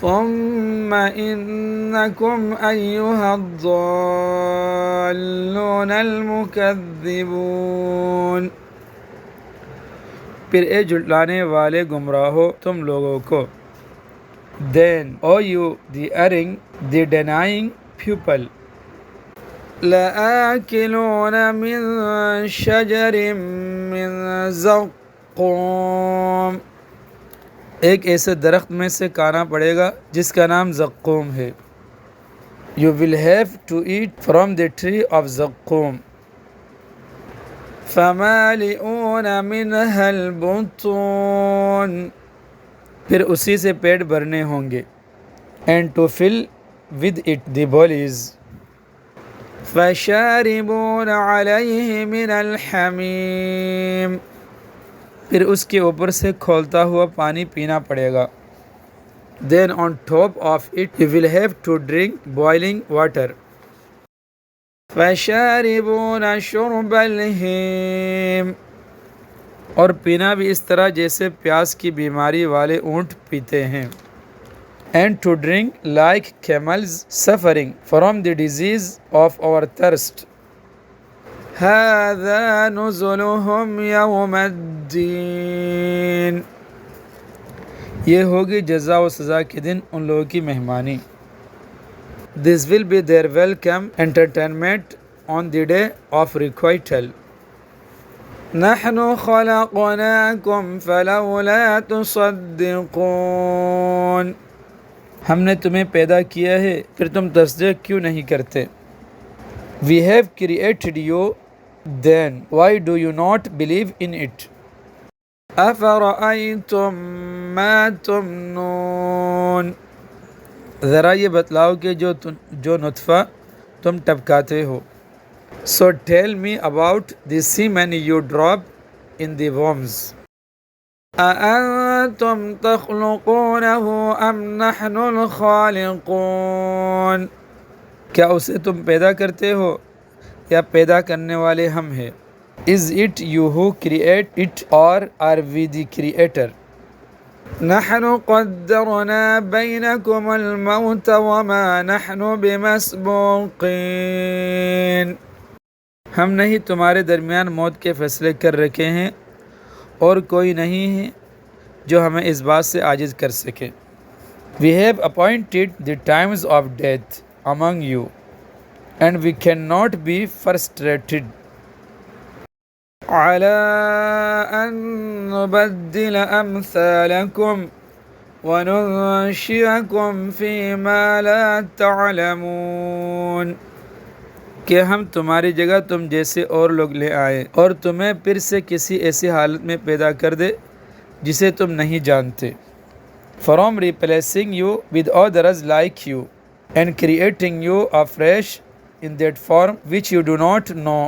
ثم إنكم أيها الضالون المكذبون، پھر اے جھٹلانے والے گمراہو تم لوگوں کو. Then, O you, the erring, the denying people, لآكلون من شجر من زقوم، ایک ایسے درخت میں سے کھانا پڑے گا جس کا نام زقوم ہے. You will have to eat from the tree of زقوم. فمالئون منها البطون، پھر اسی سے پیٹ بھرنے ہوں گے. And to fill with it the bellies. فشاربون علیہ من الحمیم، پھر اس کے اوپر سے کھولتا ہوا پانی پینا پڑے گا. Then on top of it you will have to drink boiling water. فشاربون شرب الہیم، اور پینا بھی اس طرح جیسے پیاس کی بیماری والے اونٹ پیتے ہیں. And to drink like camels suffering from the disease of our thirst. هذا نزلهم يوم الدین، یہ ہوگی جزا و سزا کے دن ان لوگوں کی مہمانی. This will be their welcome entertainment on the day of requital. نحن خلقناكم فلولا تصدقون، ہم نے تمہیں پیدا کیا ہے پھر تم تصدیق کیوں نہیں کرتے. We have created you, then why do you not believe in it? أفرأيتم ما تمنون، ذرا یہ بتلاؤ کہ جو نطفہ تم ٹپکاتے ہو. So tell me about the semen you drop in the worms. أأنتم تخلقونه أم نحن الخالقون، کیا اسے تم پیدا کرتے ہو یا پیدا کرنے والے ہم ہیں. Is it you who create it or are we the creator? نحن قدرنا بينكم الموت وما نحن بمسبوقين، ہم نے ہی تمہارے درمیان موت کے فیصلے کر رکھے ہیں اور کوئی نہیں ہے جو ہمیں اس بات سے عاجز کر سکے. We have appointed the times of death among you and we cannot be frustrated. على أن نبدل أمثالكم وننشئكم فيما لا تعلمون، کہ ہم تمہاری جگہ تم جیسے اور لوگ لے آئیں اور تمہیں پھر سے کسی ایسی حالت میں پیدا کر دے جسے تم نہیں جانتے. From replacing you with others like you and creating you afresh in that form which you do not know.